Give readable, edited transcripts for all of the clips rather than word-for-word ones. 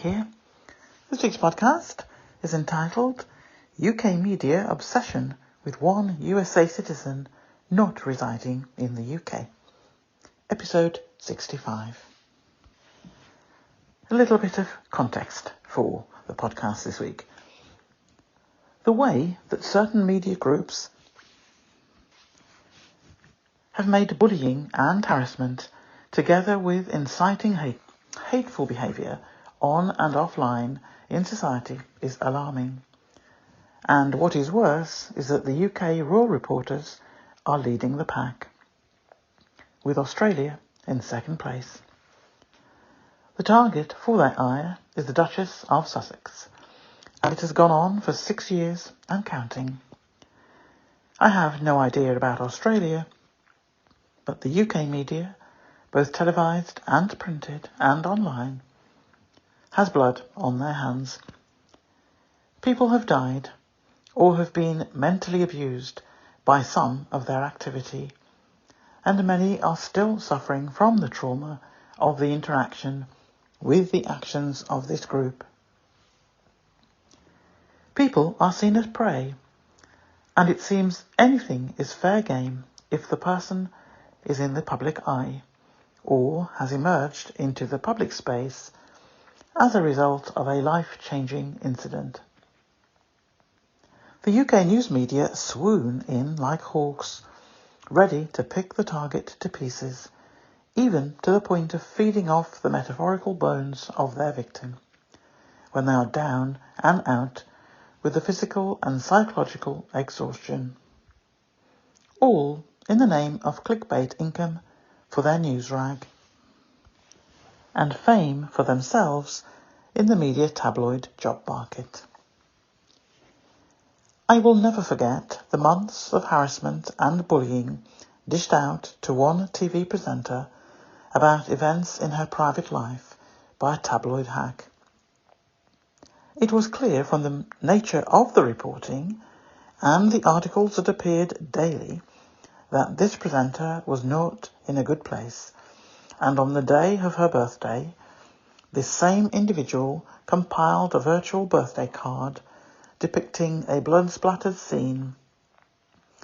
here. This week's podcast is entitled UK Media Obsession with One USA Citizen Not Residing in the UK. Episode 65. A little bit of context for the podcast this week. The way that certain media groups have made bullying and harassment, together with inciting hateful behaviour on and offline in society, is alarming. And what is worse is that the UK Raw reporters are leading the pack, with Australia in second place. The target for their ire is the Duchess of Sussex, and it has gone on for 6 years and counting. I have no idea about Australia, but the UK media, both televised and printed and online, has blood on their hands. People have died or have been mentally abused by some of their activity, and many are still suffering from the trauma of the interaction with the actions of this group. People are seen as prey, and it seems anything is fair game if the person is in the public eye or has emerged into the public space as a result of a life-changing incident. The UK news media swoon in like hawks, ready to pick the target to pieces, even to the point of feeding off the metaphorical bones of their victim, when they are down and out with the physical and psychological exhaustion. All in the name of clickbait income for their news rag, and fame for themselves in the media tabloid job market. I will never forget the months of harassment and bullying dished out to one TV presenter about events in her private life by a tabloid hack. It was clear from the nature of the reporting and the articles that appeared daily that this presenter was not in a good place, and on the day of her birthday, this same individual compiled a virtual birthday card depicting a blood-splattered scene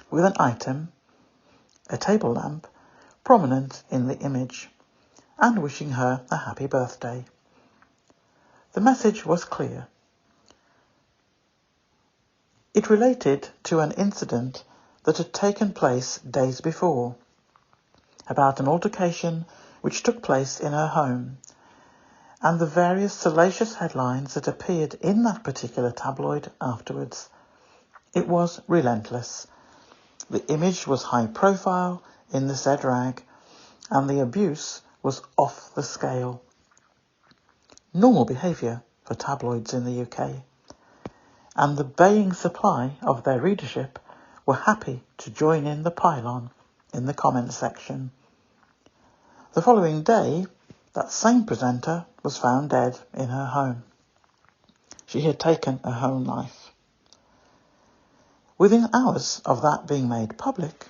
with an item, a table lamp, prominent in the image, and wishing her a happy birthday. The message was clear. It related to an incident that had taken place days before, about an altercation which took place in her home, and the various salacious headlines that appeared in that particular tabloid afterwards. It was relentless. The image was high profile in the said rag, and the abuse was off the scale. Normal behaviour for tabloids in the UK, and the baying supply of their readership were happy to join in the pile-on in the comments section. The following day, that same presenter was found dead in her home. She had taken her own life. Within hours of that being made public,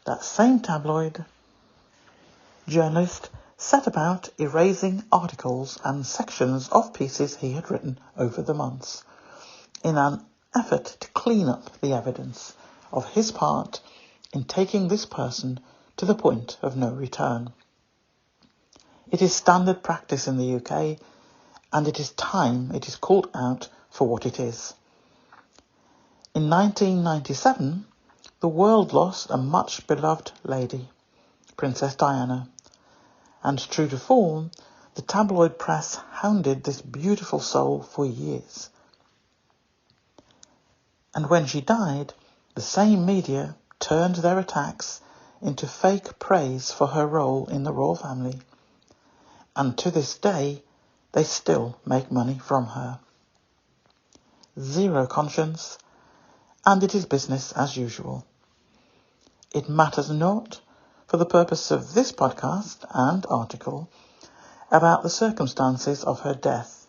that same tabloid journalist set about erasing articles and sections of pieces he had written over the months, in an effort to clean up the evidence of his part in taking this person to the point of no return. It is standard practice in the UK, and it is time it is called out for what it is. In 1997, the world lost a much beloved lady, Princess Diana, and true to form, the tabloid press hounded this beautiful soul for years. And when she died, the same media turned their attacks into fake praise for her role in the royal family, and to this day they still make money from her. Zero conscience, and it is business as usual. It matters not, for the purpose of this podcast and article, about the circumstances of her death.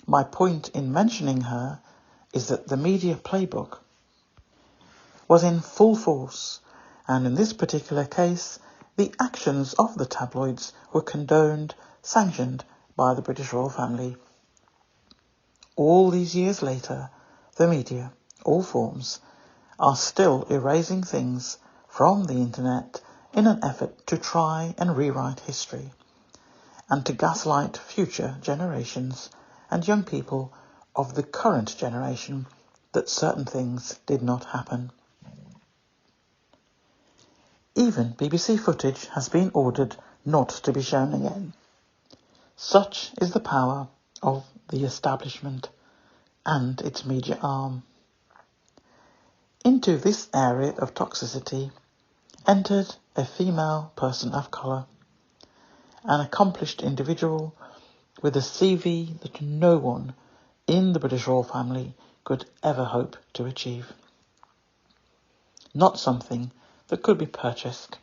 My point in mentioning her is that the media playbook was in full force, and in this particular case, the actions of the tabloids were condoned, sanctioned by the British royal family. all these years later, the media, all forms, are still erasing things from the internet in an effort to try and rewrite history and to gaslight future generations and young people of the current generation that certain things did not happen. Even BBC footage has been ordered not to be shown again. Such is the power of the establishment and its media arm. Into this area of toxicity entered a female person of colour, an accomplished individual with a CV that no one in the British royal family could ever hope to achieve. Not something that could be purchased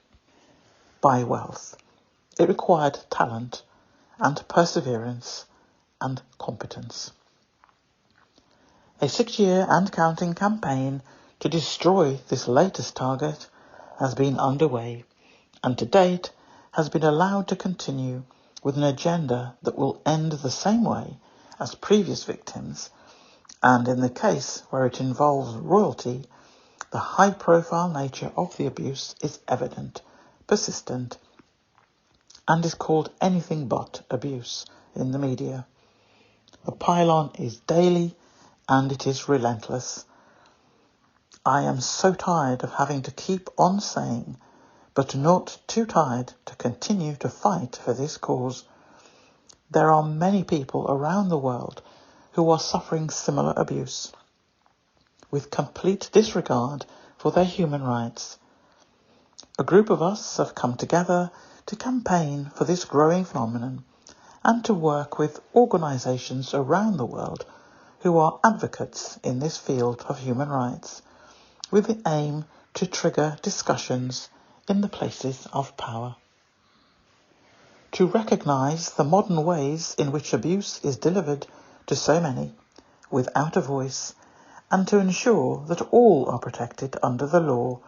by wealth. It required talent and perseverance and competence. A 6-year and counting campaign to destroy this latest target has been underway and to date has been allowed to continue with an agenda that will end the same way as previous victims, and in the case where it involves royalty, the high-profile nature of the abuse is evident, persistent, and is called anything but abuse in the media. The pylon is daily and it is relentless. I am so tired of having to keep on saying, but not too tired to continue to fight for this cause. There are many people around the world who are suffering similar abuse, with complete disregard for their human rights. A group of us have come together to campaign for this growing phenomenon and to work with organisations around the world who are advocates in this field of human rights, with the aim to trigger discussions in the places of power. To recognise the modern ways in which abuse is delivered to so many without a voice, and to ensure that all are protected under the law,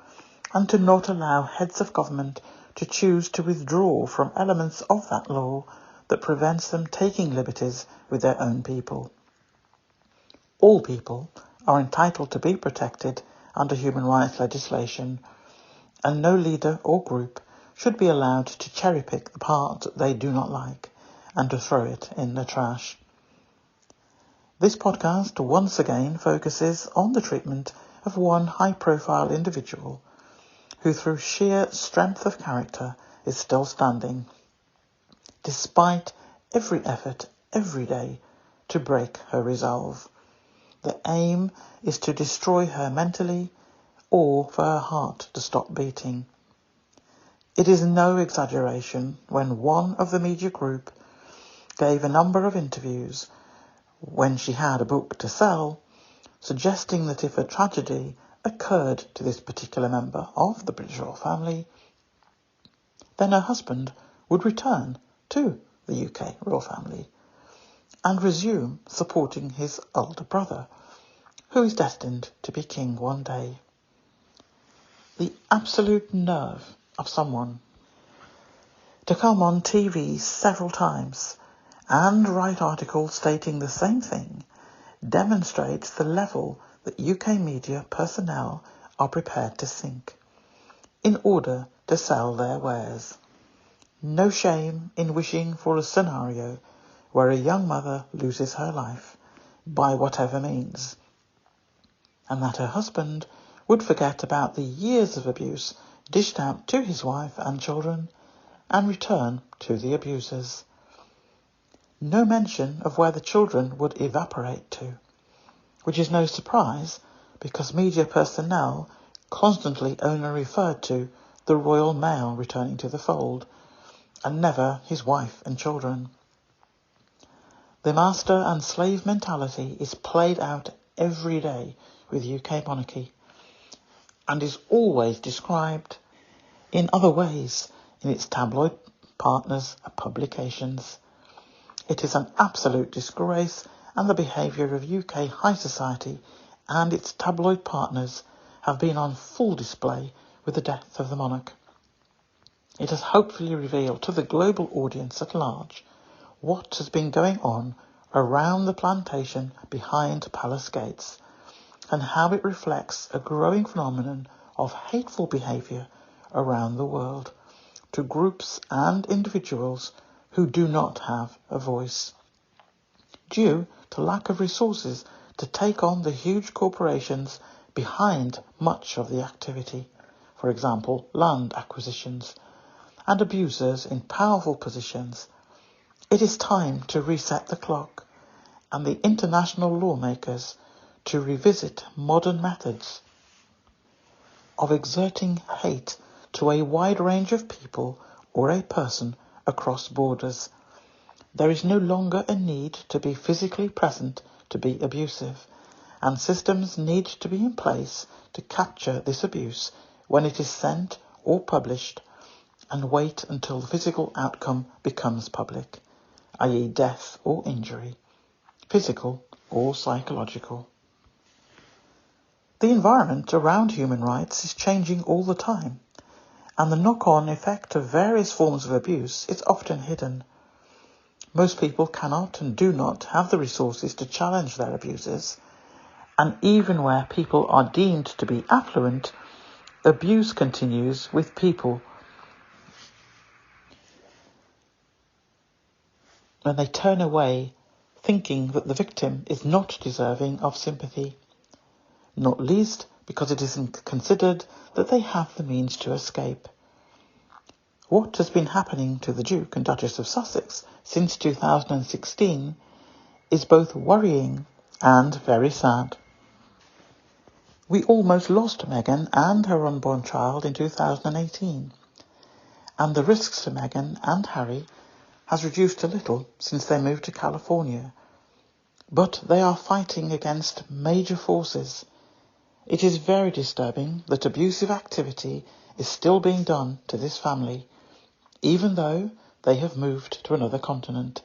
and to not allow heads of government to choose to withdraw from elements of that law that prevents them taking liberties with their own people. All people are entitled to be protected under human rights legislation, and no leader or group should be allowed to cherry-pick the part that they do not like and to throw it in the trash. This podcast once again focuses on the treatment of one high-profile individual who through sheer strength of character is still standing, despite every effort every day to break her resolve. The aim is to destroy her mentally or for her heart to stop beating. It is no exaggeration when one of the media group gave a number of interviews when she had a book to sell, suggesting that if a tragedy occurred to this particular member of the British royal family, then her husband would return to the UK royal family and resume supporting his older brother, who is destined to be king one day. The absolute nerve of someone to come on TV several times and write articles stating the same thing demonstrates the level that UK media personnel are prepared to sink in order to sell their wares. No shame in wishing for a scenario where a young mother loses her life by whatever means, and that her husband would forget about the years of abuse dished out to his wife and children and return to the abusers. No mention of where the children would evaporate to, which is no surprise because media personnel constantly only referred to the royal male returning to the fold and never his wife and children. The master and slave mentality is played out every day with UK monarchy and is always described in other ways in its tabloid partners' publications. It is an absolute disgrace, and the behaviour of UK high society and its tabloid partners have been on full display with the death of the monarch. It has hopefully revealed to the global audience at large what has been going on around the plantation behind palace gates, and how it reflects a growing phenomenon of hateful behaviour around the world to groups and individuals who do not have a voice, due to lack of resources to take on the huge corporations behind much of the activity, for example, land acquisitions, and abusers in powerful positions. It is time to reset the clock and the international lawmakers to revisit modern methods of exerting hate to a wide range of people or a person across borders. There is no longer a need to be physically present to be abusive, and systems need to be in place to capture this abuse when it is sent or published, and wait until the physical outcome becomes public, i.e. death or injury, physical or psychological. The environment around human rights is changing all the time, and the knock-on effect of various forms of abuse is often hidden. Most people cannot and do not have the resources to challenge their abusers, and even where people are deemed to be affluent, abuse continues with people when they turn away, thinking that the victim is not deserving of sympathy, not least because it isn't considered that they have the means to escape. What has been happening to the Duke and Duchess of Sussex since 2016 is both worrying and very sad. We almost lost Meghan and her unborn child in 2018, and the risks to Meghan and Harry has reduced a little since they moved to California, but they are fighting against major forces. It is very disturbing that abusive activity is still being done to this family, even though they have moved to another continent.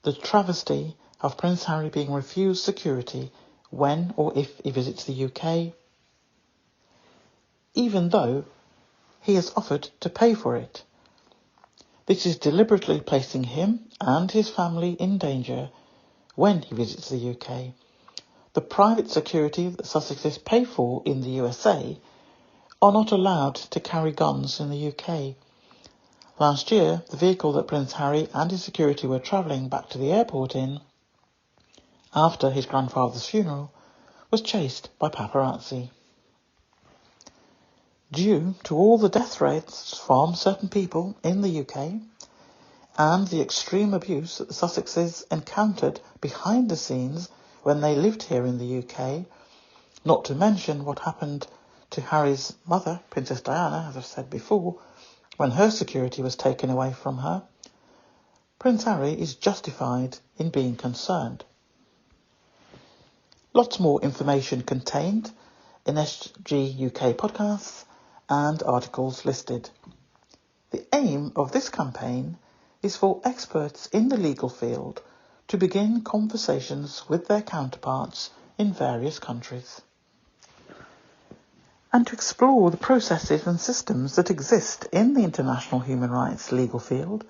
The travesty of Prince Harry being refused security when or if he visits the UK, even though he has offered to pay for it. This is deliberately placing him and his family in danger when he visits the UK. The private security that Sussexes pay for in the USA are not allowed to carry guns in the UK. Last year, the vehicle that Prince Harry and his security were travelling back to the airport in, after his grandfather's funeral, was chased by paparazzi. Due to all the death threats from certain people in the UK and the extreme abuse that the Sussexes encountered behind the scenes when they lived here in the UK, not to mention what happened to Harry's mother, Princess Diana, as I've said before, when her security was taken away from her, Prince Harry is justified in being concerned. Lots more information contained in SGUK podcasts and articles listed. The aim of this campaign is for experts in the legal field to begin conversations with their counterparts in various countries, and to explore the processes and systems that exist in the international human rights legal field,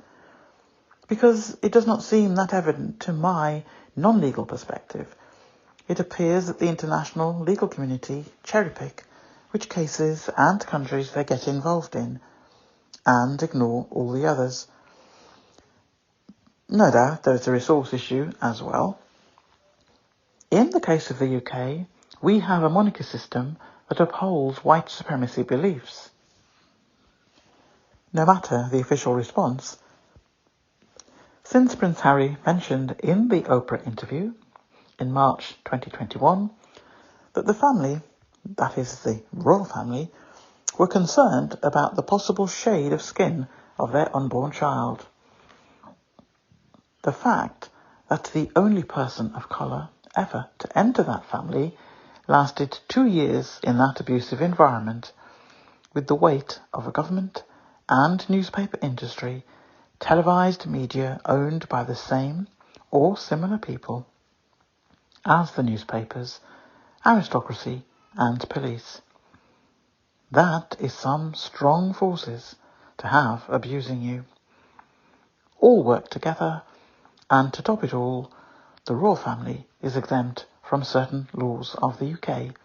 because it does not seem that evident to my non-legal perspective. It appears that the international legal community cherry-pick which cases and countries they get involved in, and ignore all the others. No doubt there is a resource issue as well. In the case of the UK, we have a moniker system that upholds white supremacy beliefs. No matter the official response, since Prince Harry mentioned in the Oprah interview in March 2021 that the family, that is the royal family, were concerned about the possible shade of skin of their unborn child. The fact that the only person of colour ever to enter that family lasted 2 years in that abusive environment, with the weight of a government and newspaper industry, televised media owned by the same or similar people as the newspapers, aristocracy and police. That is some strong forces to have abusing you. All work together And to top it all, the royal family is exempt from certain laws of the UK,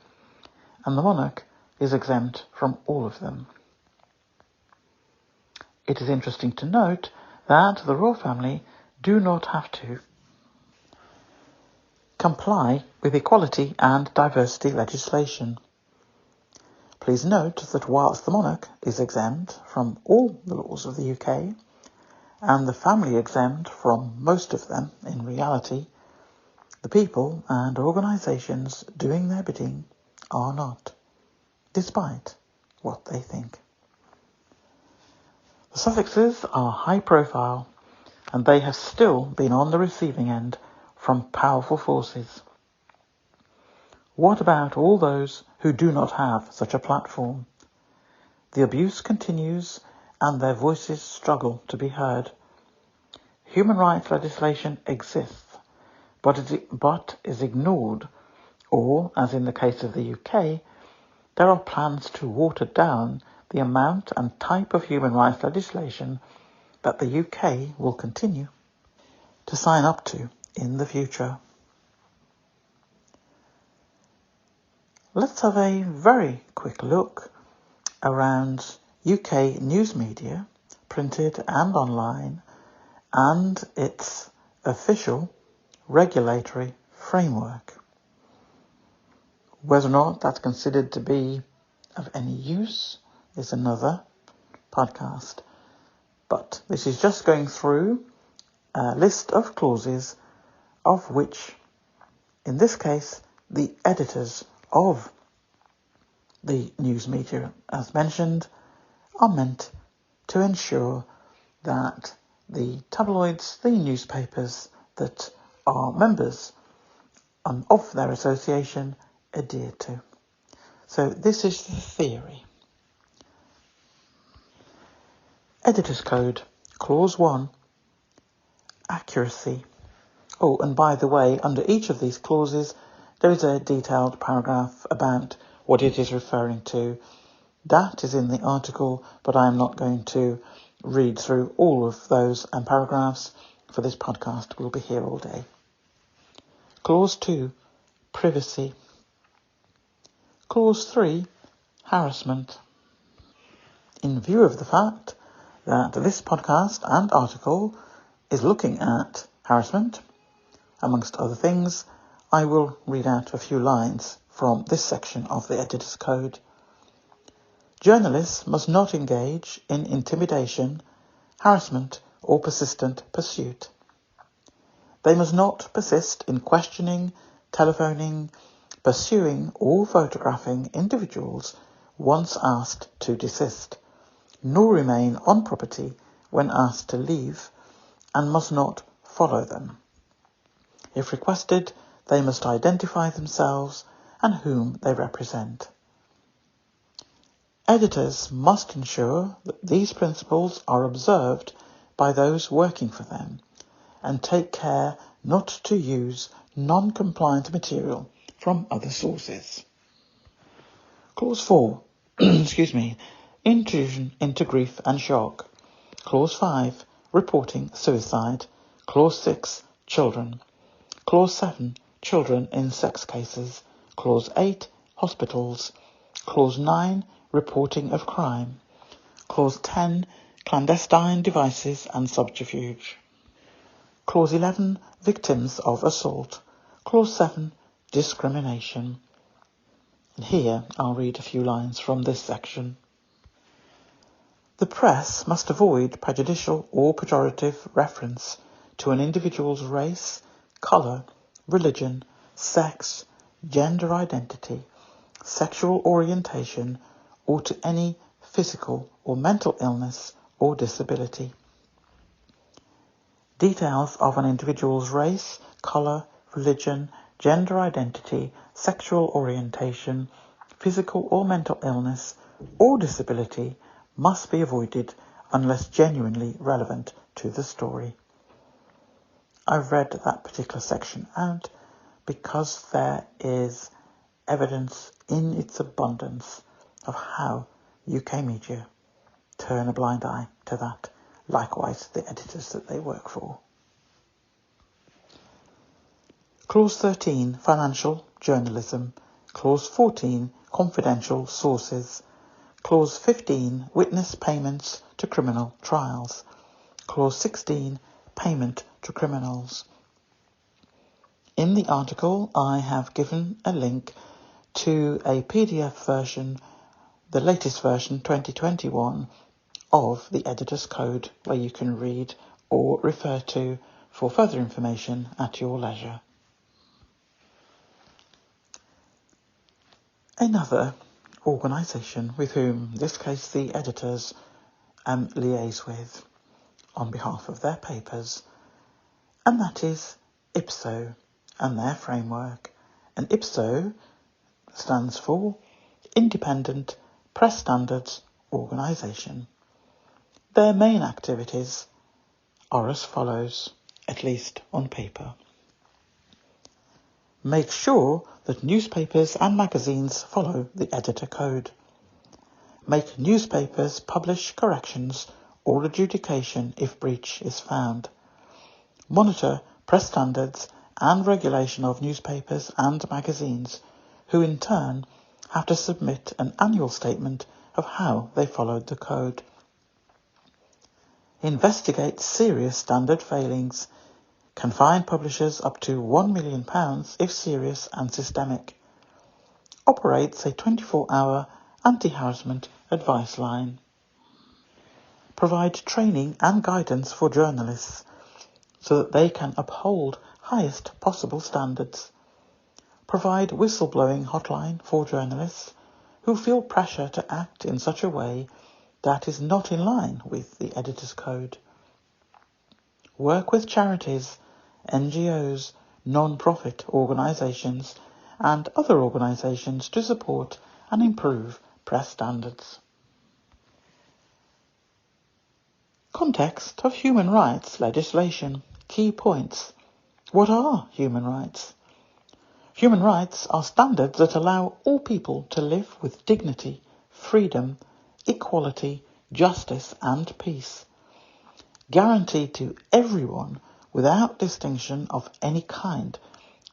and the monarch is exempt from all of them. It is interesting to note that the royal family do not have to comply with equality and diversity legislation. Please note that whilst the monarch is exempt from all the laws of the UK, and the family exempt from most of them in reality, the people and organisations doing their bidding are not, despite what they think. The Sussexes are high profile, and they have still been on the receiving end from powerful forces. What about all those who do not have such a platform? The abuse continues and their voices struggle to be heard. Human rights legislation exists, but is ignored, or, as in the case of the UK, there are plans to water down the amount and type of human rights legislation that the UK will continue to sign up to in the future. Let's have a very quick look around UK news media, printed and online, and its official regulatory framework. Whether or not that's considered to be of any use is another podcast. But this is just going through a list of clauses of which, in this case, the editors of the news media, as mentioned, are meant to ensure that the tabloids, the newspapers that are members of their association, adhere to. So this is the theory. Editor's Code, Clause 1, accuracy. Oh, and by the way, under each of these clauses, there is a detailed paragraph about what it is referring to. That is in the article, but I am not going to read through all of those paragraphs for this podcast. We'll be here all day. Clause 2, privacy. Clause 3, harassment. In view of the fact that this podcast and article is looking at harassment, amongst other things, I will read out a few lines from this section of the Editor's Code. Journalists must not engage in intimidation, harassment, or persistent pursuit. They must not persist in questioning, telephoning, pursuing, or photographing individuals once asked to desist, nor remain on property when asked to leave, and must not follow them. If requested, they must identify themselves and whom they represent. Editors must ensure that these principles are observed by those working for them, and take care not to use non-compliant material from other sources. Clause 4, intrusion into grief and shock. Clause 5, reporting suicide. Clause 6, children. Clause 7, children in sex cases. Clause 8, hospitals. Clause 9, reporting of crime. Clause 10, clandestine devices and subterfuge. Clause 11, victims of assault. Clause 7, discrimination. And here I'll read a few lines from this section. The press must avoid prejudicial or pejorative reference to an individual's race, colour, religion, sex, gender identity, sexual orientation, or to any physical or mental illness or disability. Details of an individual's race, colour, religion, gender identity, sexual orientation, physical or mental illness or disability must be avoided unless genuinely relevant to the story. I've read that particular section out because there is evidence in its abundance of how UK media turn a blind eye to that, likewise the editors that they work for. Clause 13, financial journalism. Clause 14, confidential sources. Clause 15, witness payments to criminal trials. Clause 16, payment to criminals. In the article, I have given a link to a PDF version, the latest version, 2021, of the Editor's Code, where you can read or refer to for further information at your leisure. Another organisation with whom, in this case, the editors liaise with on behalf of their papers, and that is IPSO and their framework. And IPSO stands for Independent Press Standards Organisation. Their main activities are as follows, at least on paper. Make sure that newspapers and magazines follow the Editor Code. Make newspapers publish corrections or adjudication if breach is found. Monitor press standards and regulation of newspapers and magazines, who in turn have to submit an annual statement of how they followed the code. Investigate serious standard failings. Can fine publishers up to £1 million if serious and systemic. Operates a 24-hour anti-harassment advice line. Provide training and guidance for journalists so that they can uphold highest possible standards. Provide whistleblowing hotline for journalists who feel pressure to act in such a way that is not in line with the Editor's Code. Work with charities, NGOs, non-profit organisations and other organisations to support and improve press standards. Context of human rights legislation. Key points. What are human rights? Human rights are standards that allow all people to live with dignity, freedom, equality, justice and peace. Guaranteed to everyone without distinction of any kind,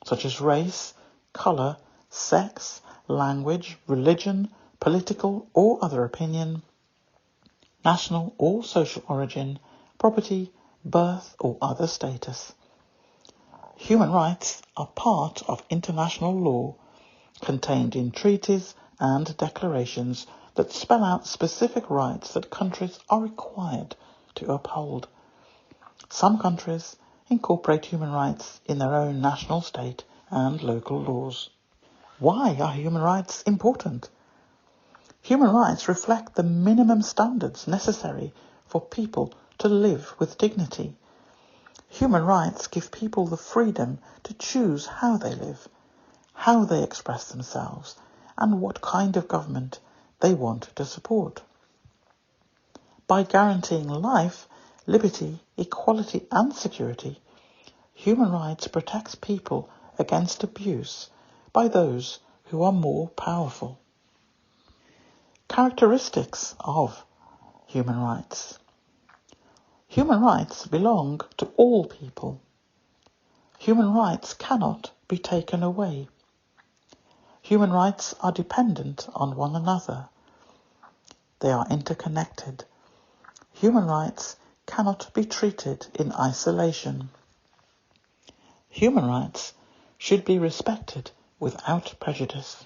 such as race, colour, sex, language, religion, political or other opinion, national or social origin, property, birth or other status. Human rights are part of international law, contained in treaties and declarations that spell out specific rights that countries are required to uphold. Some countries incorporate human rights in their own national state and local laws. Why are human rights important? Human rights reflect the minimum standards necessary for people to live with dignity. Human rights give people the freedom to choose how they live, how they express themselves, and what kind of government they want to support. By guaranteeing life, liberty, equality and security, human rights protects people against abuse by those who are more powerful. Characteristics of human rights. Human rights belong to all people. Human rights cannot be taken away. Human rights are dependent on one another. They are interconnected. Human rights cannot be treated in isolation. Human rights should be respected without prejudice.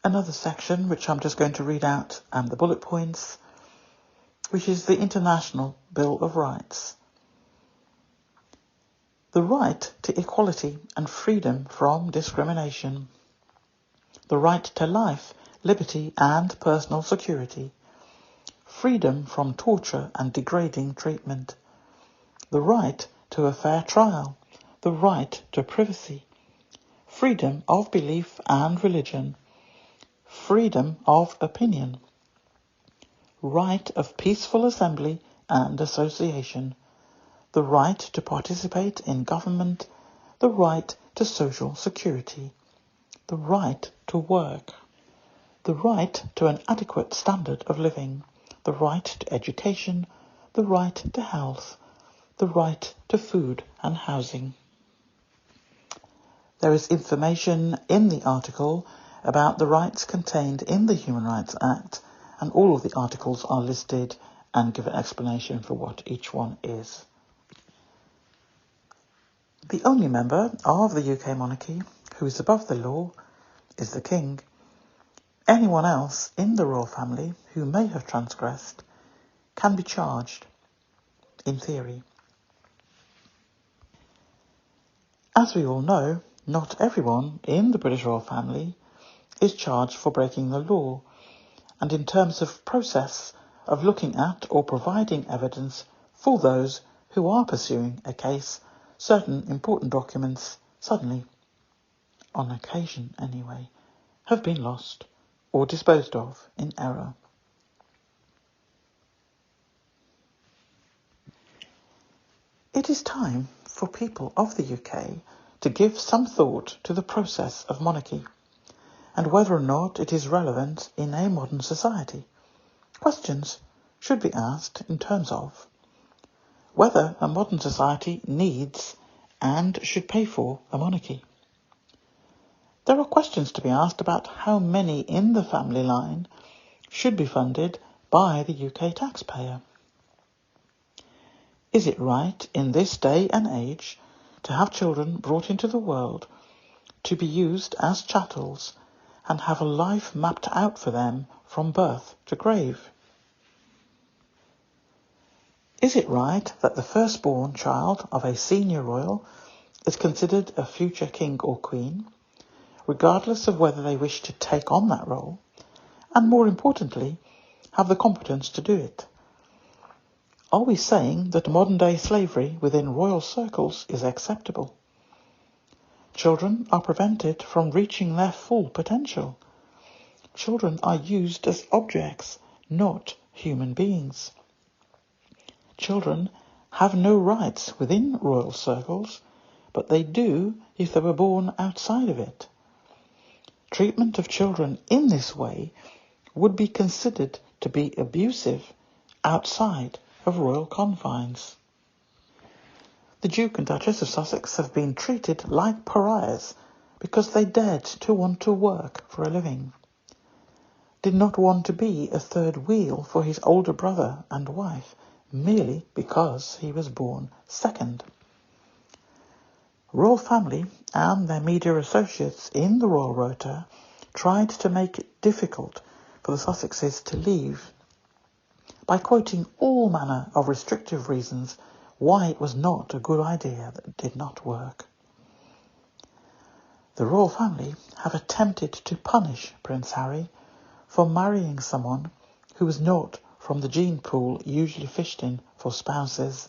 Another section, which I'm just going to read out the bullet points, which is the International Bill of Rights. The right to equality and freedom from discrimination. The right to life, liberty and personal security. Freedom from torture and degrading treatment. The right to a fair trial. The right to privacy. Freedom of belief and religion. Freedom of opinion. Right of peaceful assembly and association. The right to participate in government. The right to social security. The right to work. The right to an adequate standard of living. The right to education. The right to health. The right to food and housing. There is information in the article about the rights contained in the Human Rights Act, and all of the articles are listed and give an explanation for what each one is. The only member of the UK monarchy who is above the law is the King. Anyone else in the royal family who may have transgressed can be charged, in theory. As we all know, not everyone in the British royal family is charged for breaking the law, and in terms of process of looking at or providing evidence for those who are pursuing a case, certain important documents suddenly, on occasion anyway, have been lost or disposed of in error. It is time for people of the UK to give some thought to the process of monarchy and whether or not it is relevant in a modern society. Questions should be asked in terms of whether a modern society needs and should pay for a monarchy. There are questions to be asked about how many in the family line should be funded by the UK taxpayer. Is it right in this day and age to have children brought into the world to be used as chattels and have a life mapped out for them from birth to grave? Is it right that the firstborn child of a senior royal is considered a future king or queen, regardless of whether they wish to take on that role, and more importantly, have the competence to do it? Are we saying that modern-day slavery within royal circles is acceptable? Children are prevented from reaching their full potential. Children are used as objects, not human beings. Children have no rights within royal circles, but they do if they were born outside of it. Treatment of children in this way would be considered to be abusive outside of royal confines. The Duke and Duchess of Sussex have been treated like pariahs because they dared to want to work for a living, did not want to be a third wheel for his older brother and wife merely because he was born second. Royal family and their media associates in the royal rota tried to make it difficult for the Sussexes to leave by quoting all manner of restrictive reasons why it was not a good idea that did not work. The royal family have attempted to punish Prince Harry for marrying someone who was not from the gene pool usually fished in for spouses,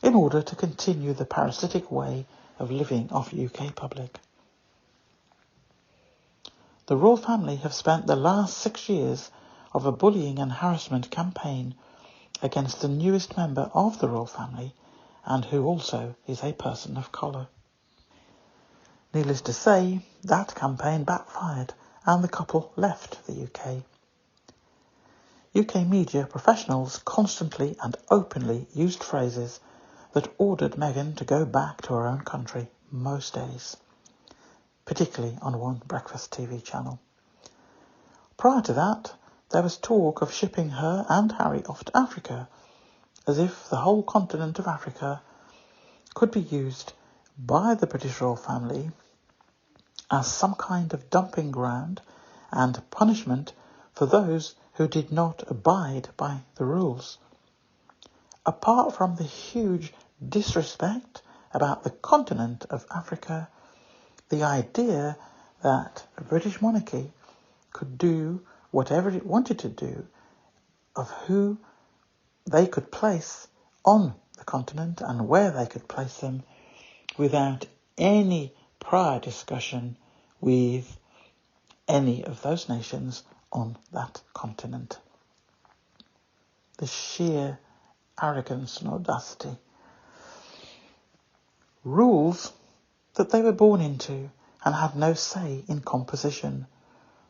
in order to continue the parasitic way of living of UK public. The royal family have spent the last 6 years of a bullying and harassment campaign against the newest member of the royal family, and who also is a person of colour. Needless to say, that campaign backfired and the couple left the UK. UK media professionals constantly and openly used phrases that ordered Meghan to go back to her own country most days, particularly on one breakfast TV channel. Prior to that, there was talk of shipping her and Harry off to Africa, as if the whole continent of Africa could be used by the British royal family as some kind of dumping ground and punishment for those who did not abide by the rules. Apart from the huge disrespect about the continent of Africa, the idea that a British monarchy could do whatever it wanted to do of who they could place on the continent and where they could place them without any prior discussion with any of those nations on that continent. The sheer arrogance and audacity. Rules that they were born into and had no say in composition.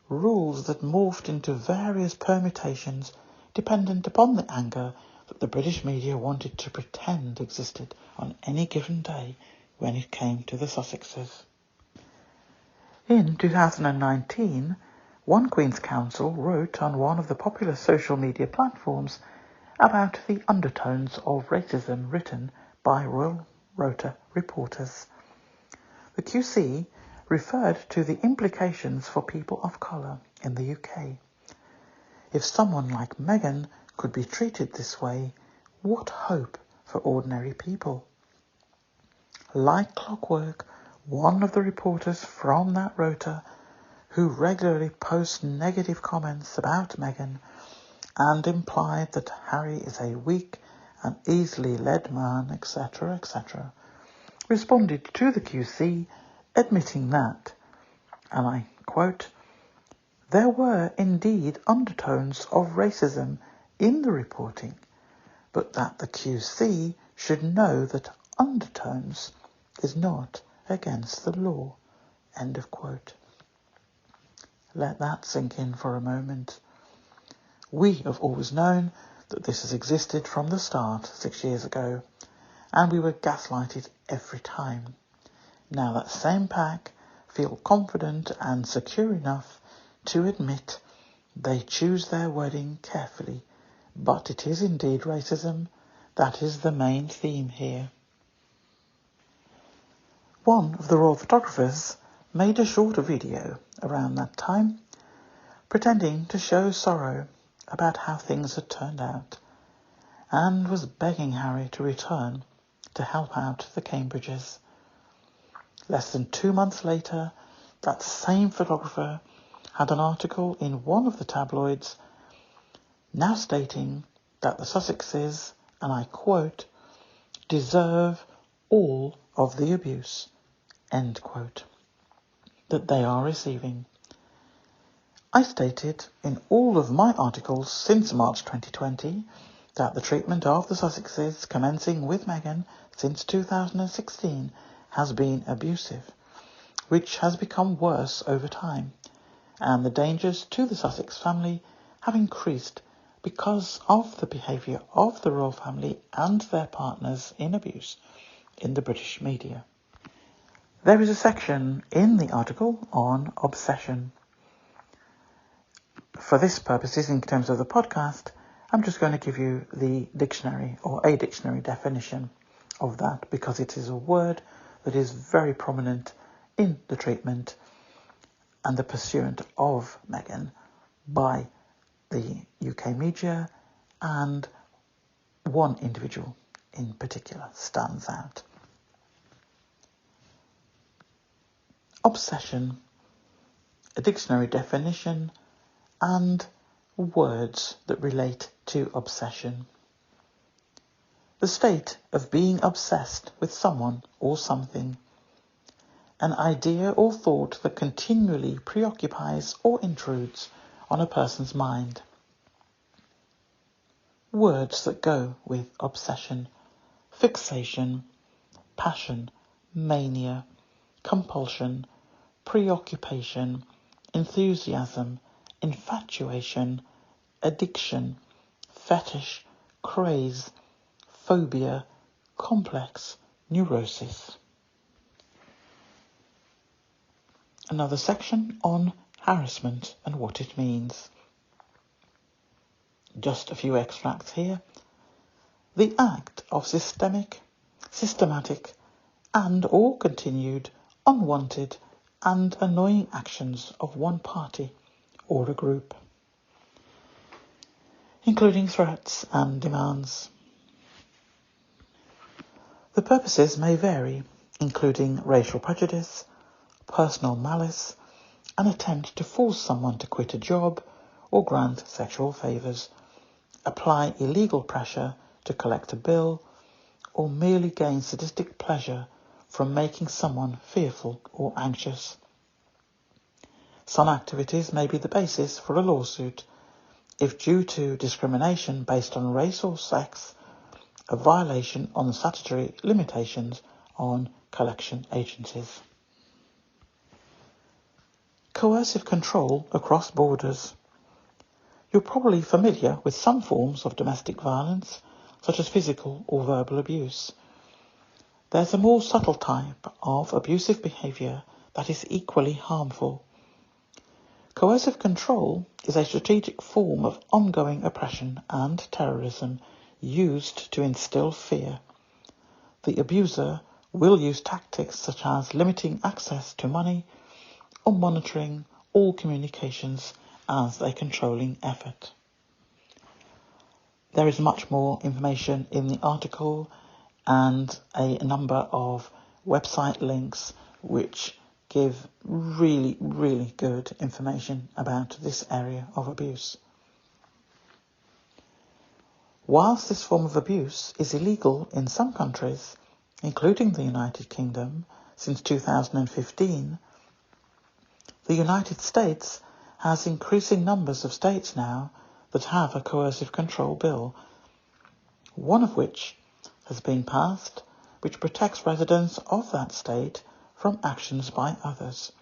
Rules that morphed into various permutations dependent upon the anger that the British media wanted to pretend existed on any given day when it came to the Sussexes. In 2019, one Queen's Counsel wrote on one of the popular social media platforms about the undertones of racism written by Royal Rota reporters. The QC referred to the implications for people of colour in the UK. If someone like Meghan could be treated this way, what hope for ordinary people? Like clockwork, one of the reporters from that rota, who regularly posts negative comments about Meghan and implied that Harry is a weak and easily led man, etc., etc., responded to the QC admitting that, and I quote, "There were indeed undertones of racism in the reporting, but that the QC should know that undertones is not against the law." End of quote. Let that sink in for a moment. We have always known that this has existed from the start 6 years ago, and we were gaslighted every time. Now that same pack feel confident and secure enough to admit they choose their wording carefully, but it is indeed racism that is the main theme here. One of the royal photographers made a shorter video around that time, pretending to show sorrow about how things had turned out, and was begging Harry to return to help out the Cambridges. Less than 2 months later, that same photographer had an article in one of the tabloids now stating that the Sussexes, and I quote, "deserve all of the abuse," end quote, that they are receiving. I stated in all of my articles since March 2020 that the treatment of the Sussexes, commencing with Meghan since 2016, has been abusive, which has become worse over time, and the dangers to the Sussex family have increased because of the behaviour of the royal family and their partners in abuse in the British media. There is a section in the article on obsession. For this purposes, in terms of the podcast, I'm just going to give you the dictionary or a dictionary definition of that, because it is a word that is very prominent in the treatment and the pursuit of Meghan by the UK media, and one individual in particular stands out. Obsession, a dictionary definition, and words that relate to obsession. The state of being obsessed with someone or something. An idea or thought that continually preoccupies or intrudes on a person's mind. Words that go with obsession: fixation, passion, mania, compulsion, preoccupation, enthusiasm, infatuation, addiction, fetish, craze, phobia, complex, neurosis. Another section on harassment and what it means. Just a few extracts here. The act of systematic, and or continued, unwanted and annoying actions of one party or a group, including threats and demands. The purposes may vary, including racial prejudice, personal malice, an attempt to force someone to quit a job or grant sexual favours, apply illegal pressure to collect a bill, or merely gain sadistic pleasure from making someone fearful or anxious. Some activities may be the basis for a lawsuit if, due to discrimination based on race or sex, a violation on the statutory limitations on collection agencies. Coercive control across borders. You're probably familiar with some forms of domestic violence, such as physical or verbal abuse. There's a more subtle type of abusive behaviour that is equally harmful. Coercive control is a strategic form of ongoing oppression and terrorism used to instill fear. The abuser will use tactics such as limiting access to money or monitoring all communications as a controlling effort. There is much more information in the article and a number of website links which give really, really good information about this area of abuse. Whilst this form of abuse is illegal in some countries, including the United Kingdom, since 2015, the United States has increasing numbers of states now that have a coercive control bill, one of which has been passed, which protects residents of that state from actions by others.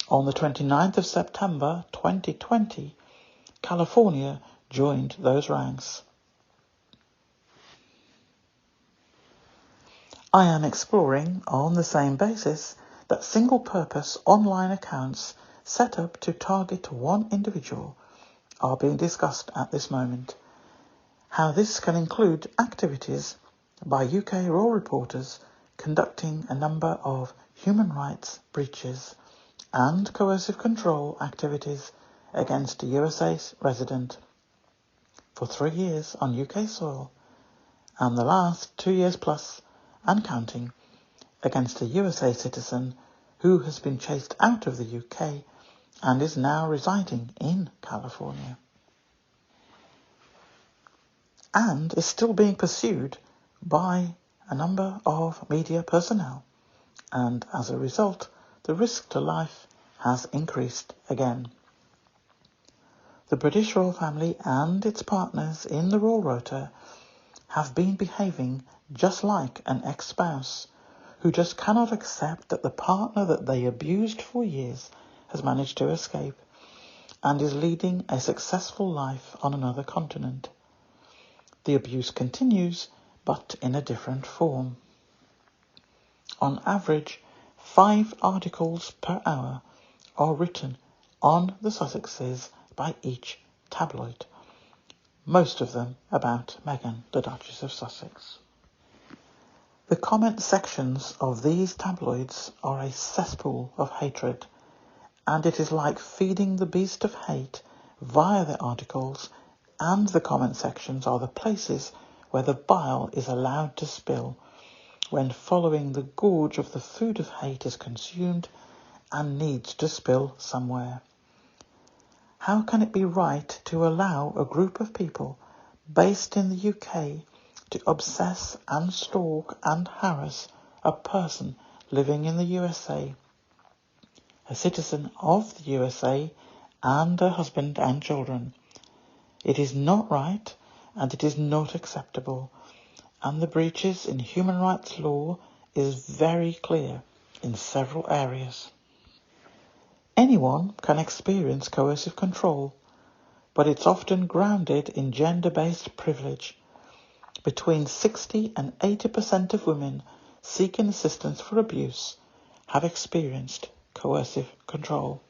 On the 29th of September 2020, California joined those ranks. I am exploring, on the same basis, that single-purpose online accounts set up to target one individual are being discussed at this moment. How this can include activities by UK raw reporters conducting a number of human rights breaches and coercive control activities against a USA resident for 3 years on UK soil, and the last 2 years plus and counting against a USA citizen who has been chased out of the UK and is now residing in California, and is still being pursued by a number of media personnel, and as a result, the risk to life has increased again. The British royal family and its partners in the royal rota have been behaving just like an ex-spouse who just cannot accept that the partner that they abused for years has managed to escape and is leading a successful life on another continent. The abuse continues, but in a different form. On average, 5 articles per hour are written on the Sussexes by each tabloid, most of them about Meghan, the Duchess of Sussex. The comment sections of these tabloids are a cesspool of hatred, and it is like feeding the beast of hate via the articles, and the comment sections are the places where the bile is allowed to spill, when following the gorge of the food of hate is consumed and needs to spill somewhere. How can it be right to allow a group of people based in the UK to obsess and stalk and harass a person living in the USA, a citizen of the USA, and a husband and children? It is not right, and it is not acceptable, and the breaches in human rights law is very clear in several areas. Anyone can experience coercive control, but it's often grounded in gender-based privilege. Between 60 and 80% of women seeking assistance for abuse have experienced coercive control.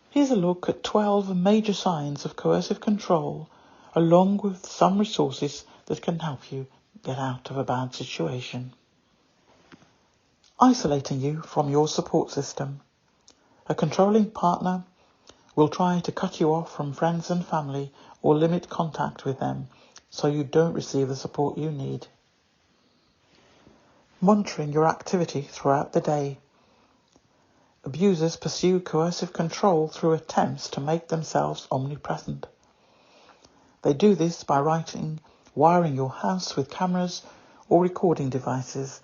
Here's a look at 12 major signs of coercive control, along with some resources that can help you get out of a bad situation. Isolating you from your support system. A controlling partner will try to cut you off from friends and family or limit contact with them so you don't receive the support you need. Monitoring your activity throughout the day. Abusers pursue coercive control through attempts to make themselves omnipresent. They do this by wiring your house with cameras or recording devices,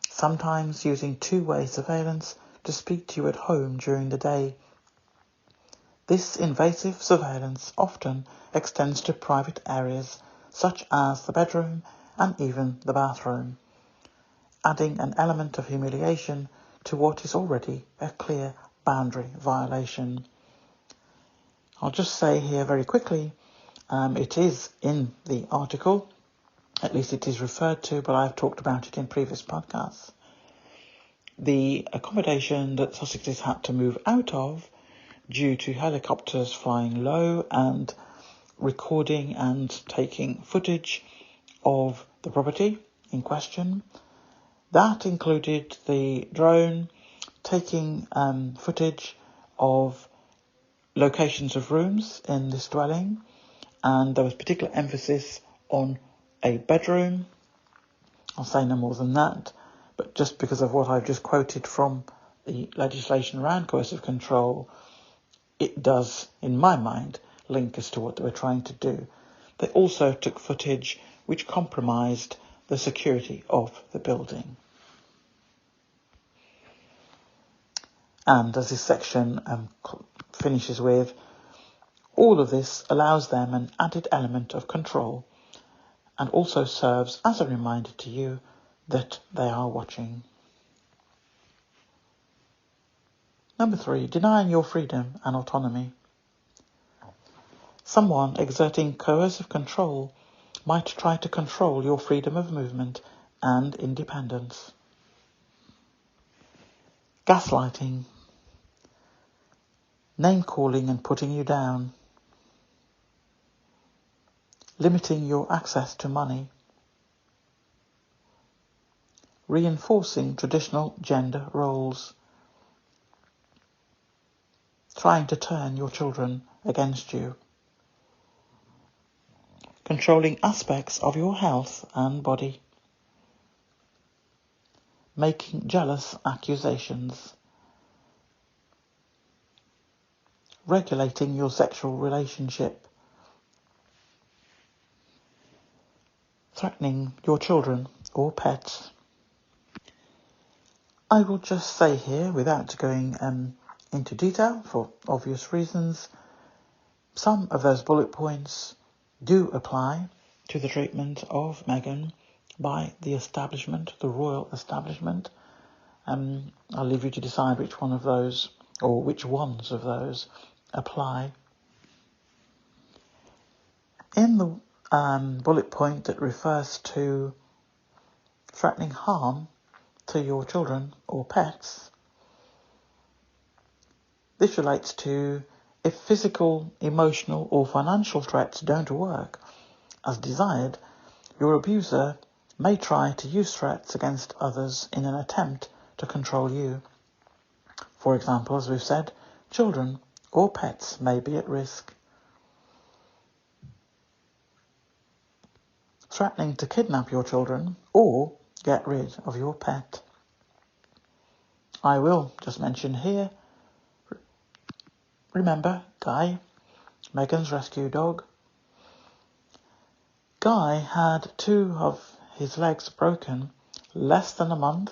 sometimes using two-way surveillance to speak to you at home during the day. This invasive surveillance often extends to private areas, such as the bedroom and even the bathroom, adding an element of humiliation to what is already a clear boundary violation. I'll just say here very quickly, it is in the article, at least it is referred to, but I've talked about it in previous podcasts. the accommodation that Sussexes had to move out of due to helicopters flying low and recording and taking footage of the property in question. That included the drone taking footage of locations of rooms in this dwelling, and there was particular emphasis on a bedroom. I'll say no more than that, but just because of what I've just quoted from the legislation around coercive control, it does, in my mind, link as to what they were trying to do. They also took footage which compromised the security of the building. And as this section finishes with, all of this allows them an added element of control and also serves as a reminder to you that they are watching. Number 3, denying your freedom and autonomy. Someone exerting coercive control might try to control your freedom of movement and independence. Gaslighting, name-calling and putting you down, limiting your access to money, reinforcing traditional gender roles, trying to turn your children against you, controlling aspects of your health and body, making jealous accusations, regulating your sexual relationship, threatening your children or pets. I will just say here, without going into detail for obvious reasons, some of those bullet points do apply to the treatment of Meghan by the establishment, the royal establishment. I'll leave you to decide which one of those, or which ones of those, apply. In the bullet point that refers to threatening harm to your children or pets, this relates to if physical, emotional or financial threats don't work as desired, your abuser may try to use threats against others in an attempt to control you. For example, as we've said, children or pets may be at risk. Threatening to kidnap your children or get rid of your pet. I will just mention here, remember Guy, Meghan's rescue dog. Guy had 2 of his legs broken less than a month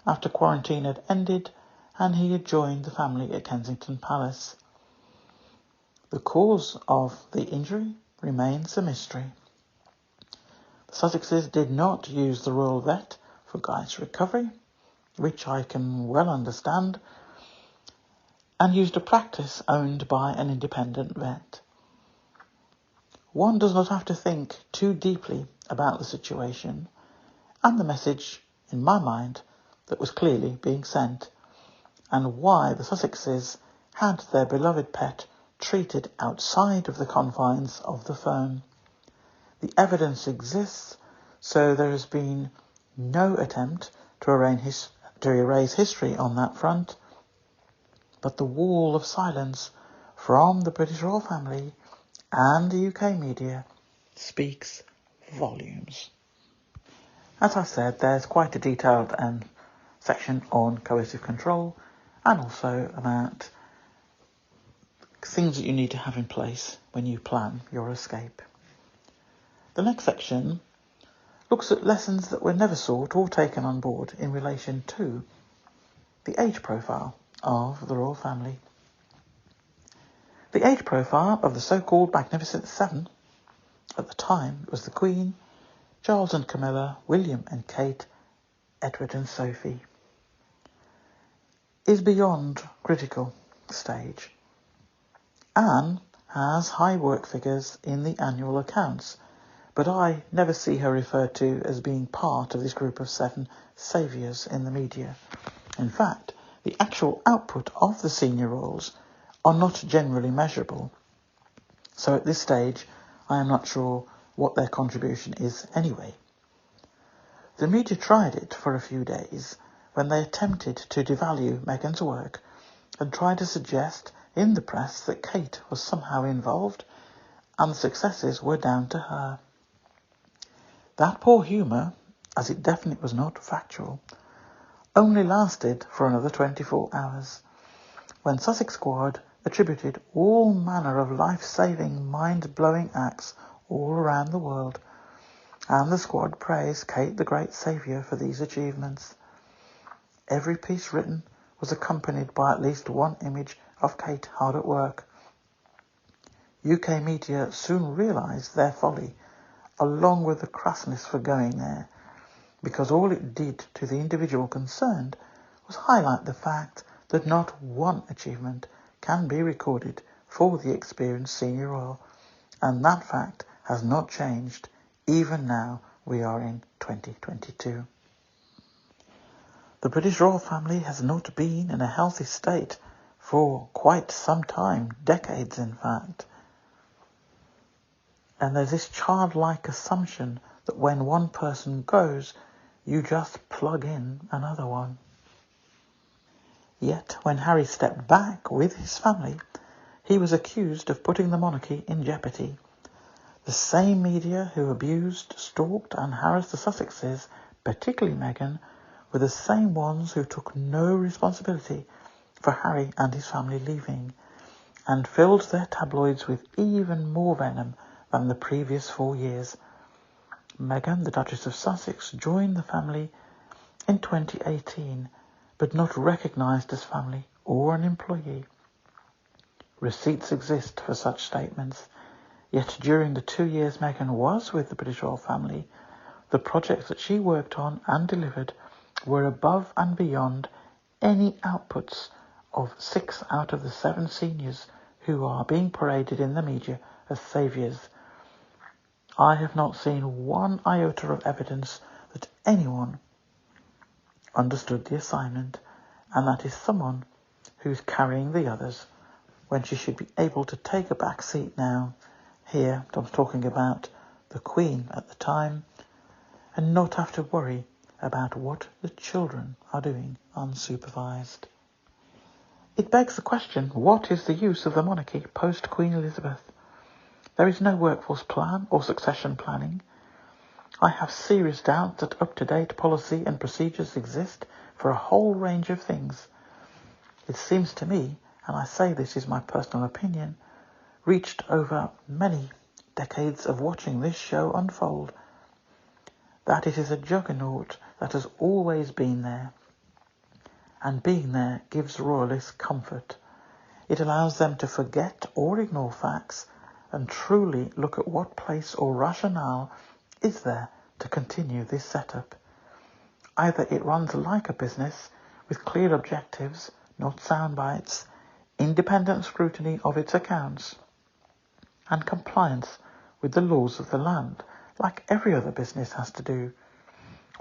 after quarantine had ended and he had joined the family at Kensington Palace. The cause of the injury remains a mystery. The Sussexes did not use the royal vet for Guy's recovery, which I can well understand, and used a practice owned by an independent vet. One does not have to think too deeply about the situation and the message, in my mind, that was clearly being sent, and why the Sussexes had their beloved pet treated outside of the confines of the firm. The evidence exists, so there has been no attempt to erase history on that front, but the wall of silence from the British royal family and the UK media speaks volumes. As I said, there's quite a detailed section on coercive control and also about things that you need to have in place when you plan your escape. The next section looks at lessons that were never sought or taken on board in relation to the age profile of the royal family. The age profile of the so-called Magnificent Seven, at the time it was the Queen, Charles and Camilla, William and Kate, Edward and Sophie, is beyond critical stage. Anne has high work figures in the annual accounts, but I never see her referred to as being part of this group of 7 saviours in the media. In fact, the actual output of the senior royals are not generally measurable, so at this stage I am not sure what their contribution is anyway. The media tried it for a few days when they attempted to devalue Meghan's work and tried to suggest in the press that Kate was somehow involved and the successes were down to her. That poor humour, as it definitely was not factual, only lasted for another 24 hours, when Sussex Squad attributed all manner of life-saving, mind-blowing acts all around the world, and the squad praised Kate the Great Saviour for these achievements. Every piece written was accompanied by at least one image of Kate hard at work. UK media soon realised their folly, along with the crassness for going there, because all it did to the individual concerned was highlight the fact that not one achievement can be recorded for the experienced senior royal, and that fact has not changed, even now we are in 2022. The British royal family has not been in a healthy state for quite some time, decades in fact. And there's this childlike assumption that when one person goes, you just plug in another one. Yet, when Harry stepped back with his family, he was accused of putting the monarchy in jeopardy. The same media who abused, stalked and harassed the Sussexes, particularly Meghan, were the same ones who took no responsibility for Harry and his family leaving, and filled their tabloids with even more venom than the previous 4 years. Meghan, the Duchess of Sussex, joined the family in 2018, but not recognised as family or an employee. Receipts exist for such statements, yet during the 2 years Meghan was with the British royal family, the projects that she worked on and delivered were above and beyond any outputs of 6 out of the 7 seniors who are being paraded in the media as saviours. I have not seen one iota of evidence that anyone understood the assignment, and that is someone who's carrying the others when she should be able to take a back seat now. Here, I'm talking about the Queen at the time, and not have to worry about what the children are doing unsupervised. It begs the question, what is the use of the monarchy post-Queen Elizabeth? There is no workforce plan or succession planning. I have serious doubts that up-to-date policy and procedures exist for a whole range of things. It seems to me, and I say this is my personal opinion, reached over many decades of watching this show unfold, that it is a juggernaut that has always been there, and being there gives royalists comfort. It allows them to forget or ignore facts and truly look at what place or rationale is there to continue this setup. Either it runs like a business with clear objectives, not sound bites, independent scrutiny of its accounts, and compliance with the laws of the land, like every other business has to do.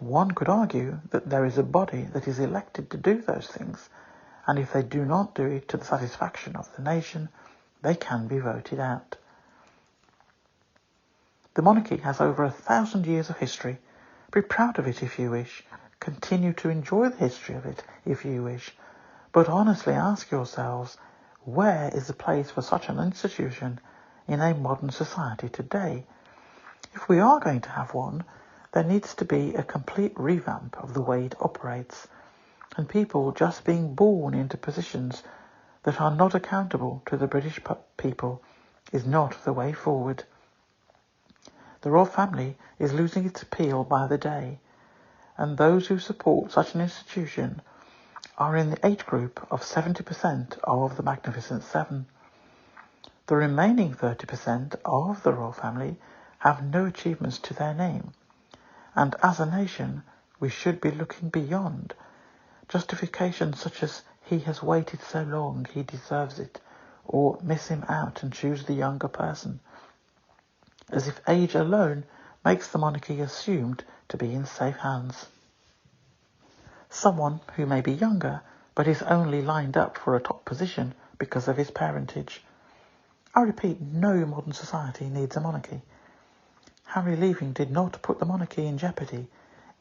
One could argue that there is a body that is elected to do those things, and if they do not do it to the satisfaction of the nation, they can be voted out. The monarchy has over 1,000 years of history. Be proud of it if you wish. Continue to enjoy the history of it if you wish. But honestly ask yourselves, where is the place for such an institution in a modern society today? If we are going to have one, there needs to be a complete revamp of the way it operates, and people just being born into positions that are not accountable to the British people is not the way forward. The royal family is losing its appeal by the day, and those who support such an institution are in the age group of 70% of the Magnificent Seven. The remaining 30% of the royal family have no achievements to their name, and as a nation we should be looking beyond justifications such as "he has waited so long, he deserves it," or "miss him out and choose the younger person," as if age alone makes the monarchy assumed to be in safe hands. someone who may be younger but is only lined up for a top position because of his parentage. I repeat, no modern society needs a monarchy. Harry leaving did not put the monarchy in jeopardy.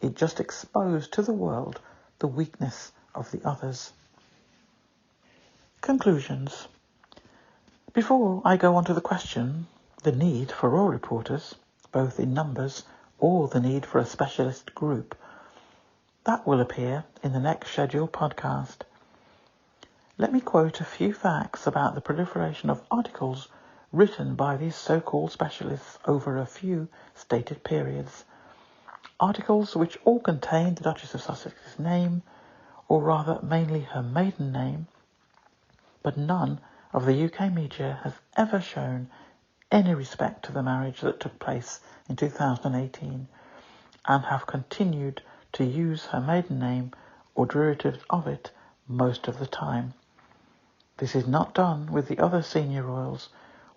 It just exposed to the world the weakness of the others. Conclusions. Before I go on to the question, the need for royal reporters, both in numbers or the need for a specialist group, that will appear in the next scheduled podcast. Let me quote a few facts about the proliferation of articles written by these so-called specialists over a few stated periods. Articles which all contain the Duchess of Sussex's name, or rather mainly her maiden name, but none of the UK media has ever shown any respect to the marriage that took place in 2018 and have continued to use her maiden name or derivatives of it most of the time. This is not done with the other senior royals,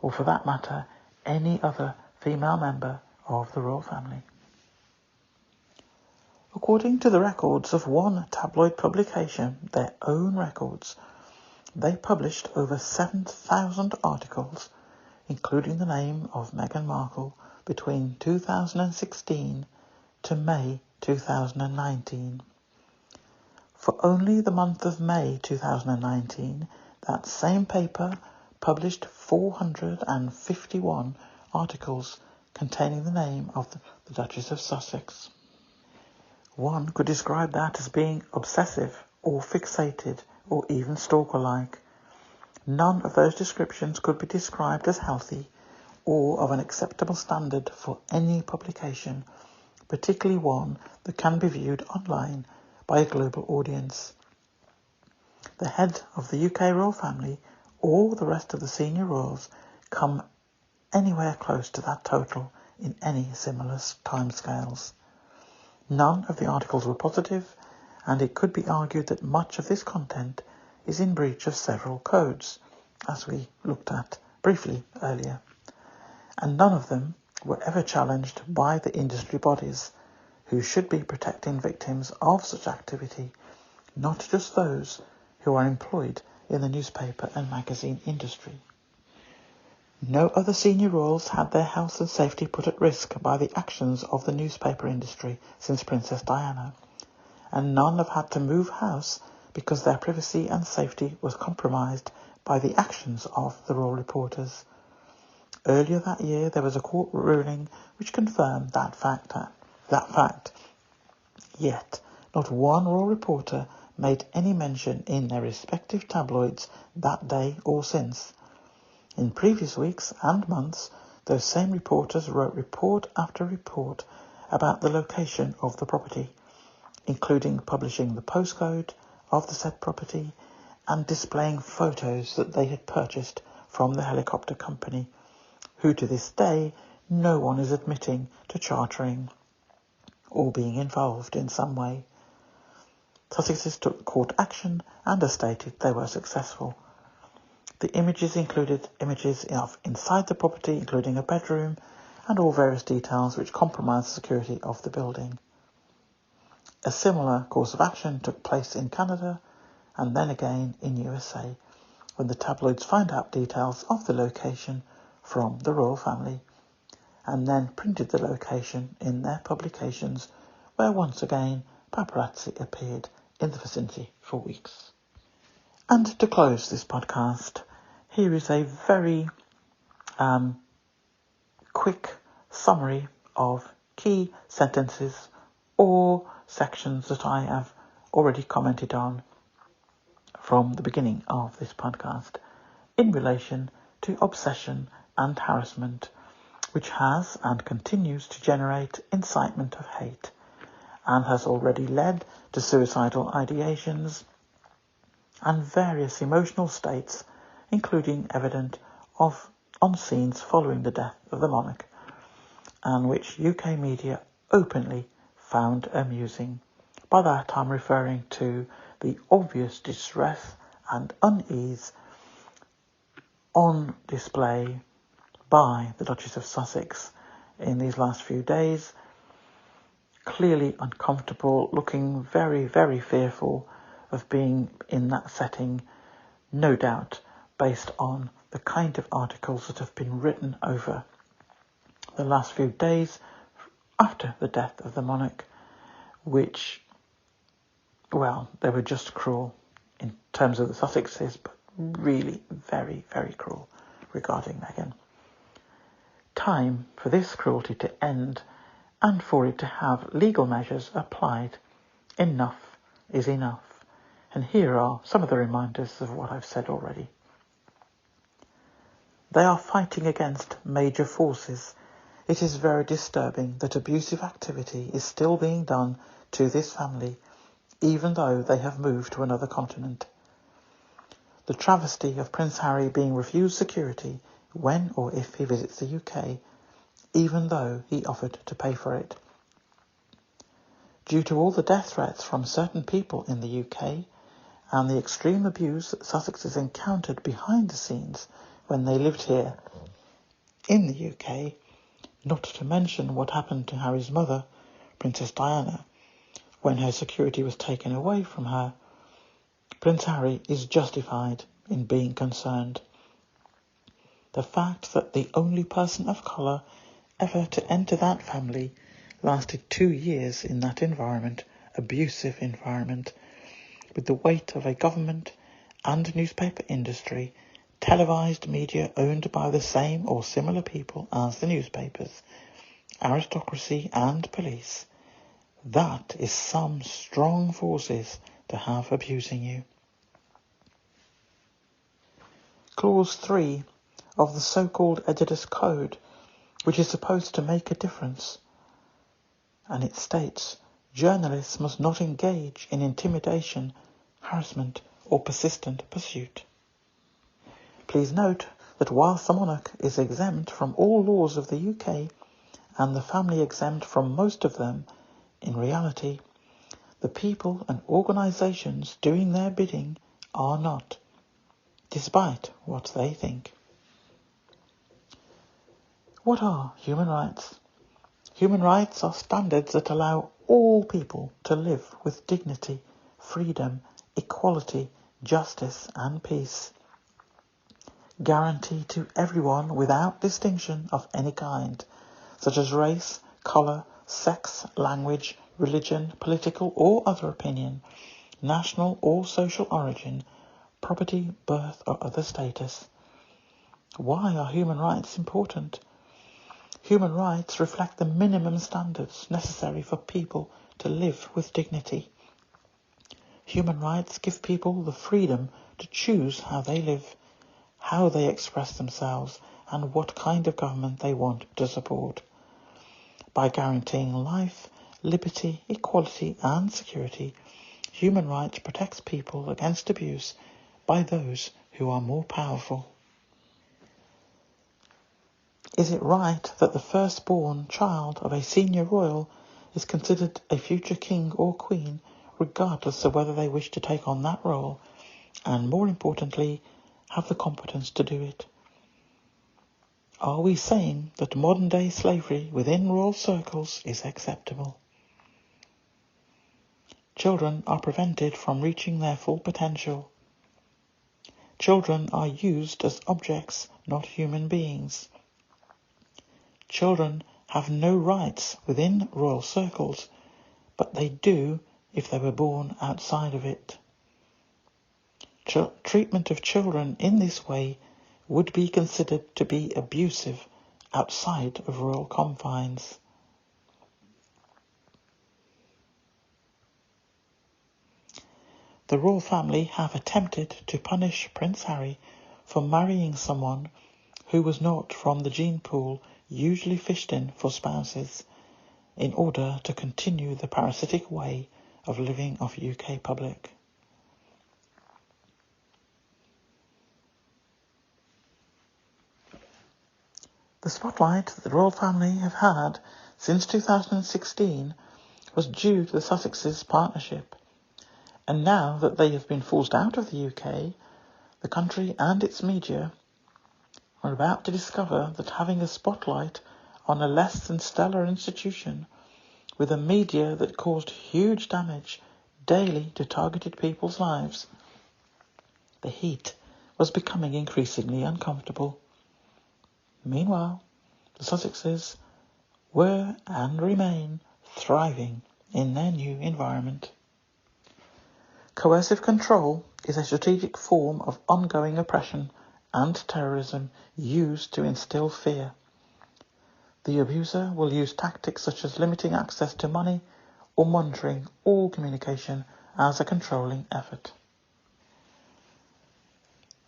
or for that matter, any other female member of the royal family. According to the records of one tabloid publication, their own records, they published over 7,000 articles, including the name of Meghan Markle, between 2016 to May 2019. For only the month of May 2019, that same paper published 451 articles containing the name of the Duchess of Sussex. One could describe that as being obsessive or fixated or even stalker-like. None of those descriptions could be described as healthy or of an acceptable standard for any publication, particularly one that can be viewed online by a global audience. The head of the UK royal family or the rest of the senior royals come anywhere close to that total in any similar timescales. None of the articles were positive, and it could be argued that much of this content is in breach of several codes, as we looked at briefly earlier, and none of them were ever challenged by the industry bodies, who should be protecting victims of such activity, not just those who are employed in the newspaper and magazine industry. No other senior royals had their health and safety put at risk by the actions of the newspaper industry since Princess Diana, and none have had to move house because their privacy and safety was compromised by the actions of the royal reporters. Earlier that year, there was a court ruling which confirmed that fact. Yet, not one royal reporter made any mention in their respective tabloids that day or since. In previous weeks and months, those same reporters wrote report after report about the location of the property, including publishing the postcode of the said property and displaying photos that they had purchased from the helicopter company, who to this day no one is admitting to chartering or being involved in some way. Sussexes took court action and as stated they were successful. The images included images of inside the property, including a bedroom, and all various details which compromised the security of the building. A similar course of action took place in Canada and then again in USA, when the tabloids found out details of the location from the royal family, and then printed the location in their publications, where once again paparazzi appeared in the vicinity for weeks. And to close this podcast, here is a very quick summary of key sentences or sections that I have already commented on from the beginning of this podcast in relation to obsession and harassment, which has and continues to generate incitement of hate and has already led to suicidal ideations and various emotional states, including evident on scenes following the death of the monarch, and which UK media openly found amusing. By that I'm referring to the obvious distress and unease on display by the Duchess of Sussex in these last few days, clearly uncomfortable, looking very, very fearful of being in that setting, no doubt based on the kind of articles that have been written over the last few days after the death of the monarch, which, well, they were just cruel in terms of the Sussexes, but really very, very cruel regarding Meghan. Time for this cruelty to end and for it to have legal measures applied. Enough is enough. And here are some of the reminders of what I've said already. They are fighting against major forces. It is very disturbing that abusive activity is still being done to this family, even though they have moved to another continent. The travesty of Prince Harry being refused security when or if he visits the UK, even though he offered to pay for it. Due to all the death threats from certain people in the UK and the extreme abuse that Sussexes encountered behind the scenes when they lived here in the UK, not to mention what happened to Harry's mother, Princess Diana, when her security was taken away from her, Prince Harry is justified in being concerned. The fact that the only person of colour ever to enter that family lasted 2 years in that environment, abusive environment, with the weight of a government and newspaper industry, televised media owned by the same or similar people as the newspapers, aristocracy and police. That is some strong forces to have abusing you. Clause 3 of the so-called Editor's Code, which is supposed to make a difference, and it states, journalists must not engage in intimidation, harassment or persistent pursuit. Please note that whilst the monarch is exempt from all laws of the UK and the family exempt from most of them, in reality, the people and organisations doing their bidding are not, despite what they think. What are human rights? Human rights are standards that allow all people to live with dignity, freedom, equality, justice and peace. Guarantee to everyone without distinction of any kind, such as race, colour, sex, language, religion, political or other opinion, national or social origin, property, birth or other status. Why are human rights important? Human rights reflect the minimum standards necessary for people to live with dignity. Human rights give people the freedom to choose how they live, how they express themselves, and what kind of government they want to support. By guaranteeing life, liberty, equality and security, human rights protects people against abuse by those who are more powerful. Is it right that the firstborn child of a senior royal is considered a future king or queen, regardless of whether they wish to take on that role, and more importantly, have the competence to do it? Are we saying that modern-day slavery within royal circles is acceptable? Children are prevented from reaching their full potential. Children are used as objects, not human beings. Children have no rights within royal circles, but they do if they were born outside of it. Treatment of children in this way would be considered to be abusive outside of royal confines. The royal family have attempted to punish Prince Harry for marrying someone who was not from the gene pool usually fished in for spouses, in order to continue the parasitic way of living of UK public. The spotlight that the royal family have had since 2016 was due to the Sussexes' partnership, and now that they have been forced out of the UK, the country and its media are about to discover that having a spotlight on a less than stellar institution with a media that caused huge damage daily to targeted people's lives. The heat was becoming increasingly uncomfortable. Meanwhile, the Sussexes were and remain thriving in their new environment. Coercive control is a strategic form of ongoing oppression and terrorism used to instill fear. The abuser will use tactics such as limiting access to money or monitoring all communication as a controlling effort.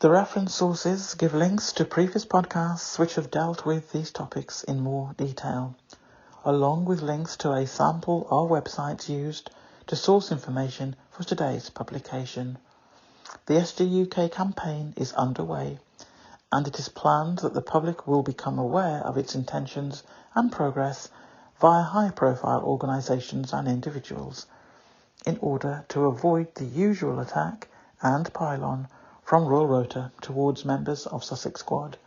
The reference sources give links to previous podcasts which have dealt with these topics in more detail, along with links to a sample of websites used to source information for today's publication. The SGUK campaign is underway, and it is planned that the public will become aware of its intentions and progress via high-profile organisations and individuals, in order to avoid the usual attack and pile-on from Royal Rota towards members of Sussex Squad,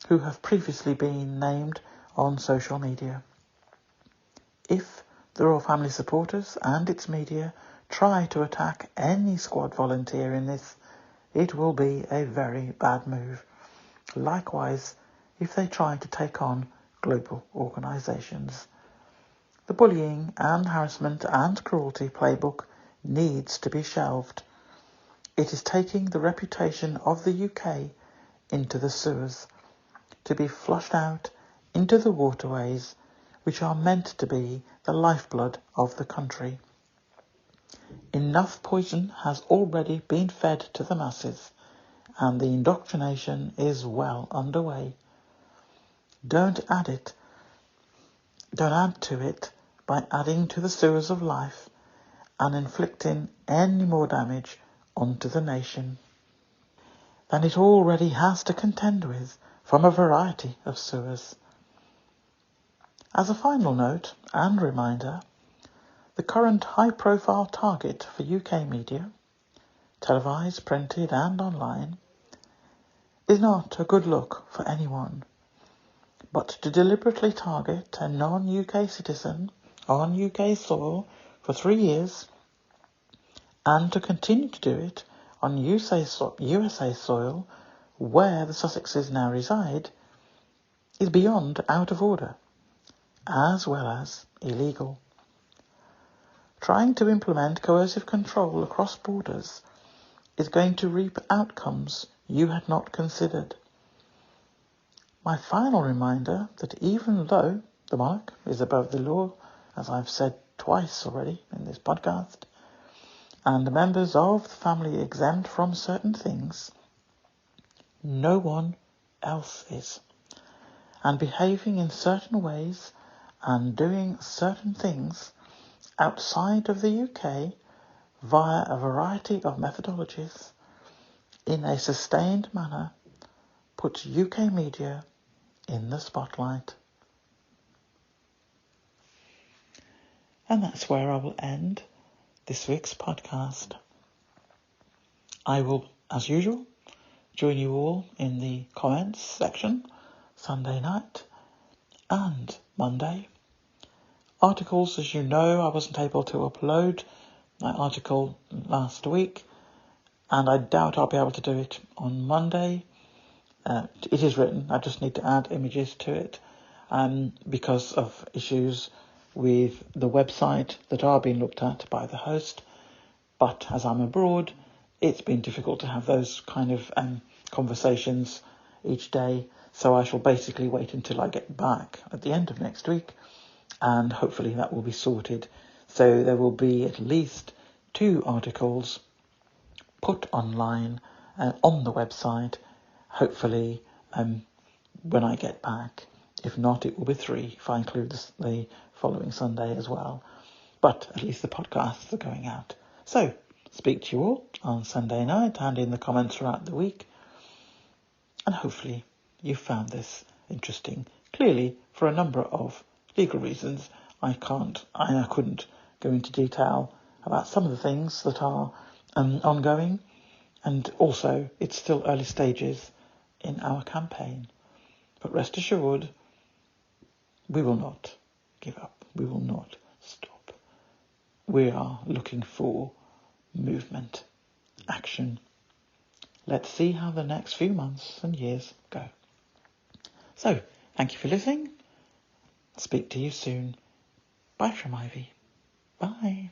who have previously been named on social media. If the Royal Family supporters and its media try to attack any squad volunteer in this, it will be a very bad move. Likewise, if they try to take on global organisations. The bullying and harassment and cruelty playbook needs to be shelved. It is taking the reputation of the UK into the sewers, to be flushed out into the waterways which are meant to be the lifeblood of the country. Enough poison has already been fed to the masses, and the indoctrination is well underway. Don't add to it by adding to the sewers of life and inflicting any more damage onto the nation than it already has to contend with from a variety of sewers. As a final note and reminder, the current high-profile target for UK media, televised, printed and online, is not a good look for anyone, but to deliberately target a non-UK citizen on UK soil for 3 years, and to continue to do it on USA soil, where the Sussexes now reside, is beyond out of order, as well as illegal. Trying to implement coercive control across borders is going to reap outcomes you had not considered. My final reminder that even though the monarch is above the law, as I've said twice already in this podcast, and the members of the family exempt from certain things, no one else is. And behaving in certain ways and doing certain things outside of the UK via a variety of methodologies in a sustained manner puts UK media in the spotlight. And that's where I will end this week's podcast. I will, as usual, join you all in the comments section Sunday night and Monday. Articles, as you know, I wasn't able to upload my article last week, and I doubt I'll be able to do it on Monday. It is written, I just need to add images to it because of issues with the website that are being looked at by the host. But as I'm abroad, it's been difficult to have those kind of conversations each day. So I shall basically wait until I get back at the end of next week, and hopefully that will be sorted. So there will be at least 2 articles put online on the website, hopefully when I get back. If not, it will be 3 if I include the following Sunday as well. But at least the podcasts are going out. So, speak to you all on Sunday night and in the comments throughout the week. And hopefully you found this interesting. Clearly, for a number of legal reasons, I couldn't go into detail about some of the things that are ongoing. And also, it's still early stages in our campaign. But rest assured, we will not give up. We will not stop. we are looking for movement, action. Let's see how the next few months and years go. So, thank you for listening. Speak to you soon. Bye from Ivy. Bye.